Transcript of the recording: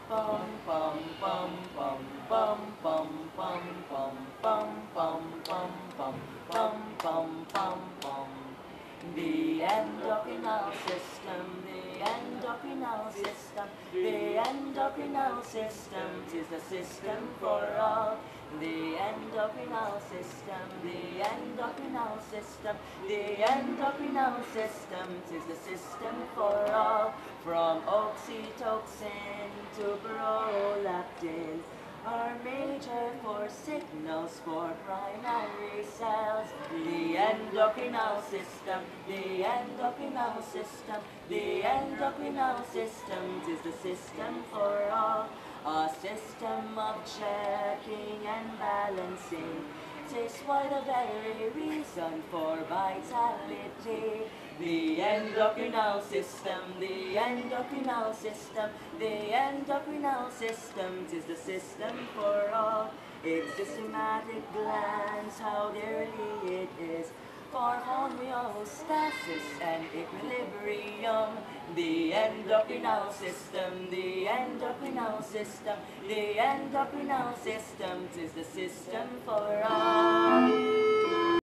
Bum bum bum bum bum bum bum bum bum bum bum bum bum bum bum bum. The endocrinal system, the endocrinal system, the endocrinal system is the system for all. The endocrinal system, the endocrinal system, the endocrinal system is the system for all. From oxytocin to prolactin are major for signals for primary cells. The endocrinal system, the endocrinal system, the endocrinal system is the system for all. A system of checking and balancing. This why the very reason for vitality. The endocrinal system, the endocrinal system, the endocrinal system is the system for all. It's systematic glands, how dearly it is for homeostasis and equilibrium. The endocrinal system, the endocrinal system, the endocrinal system is the system for all.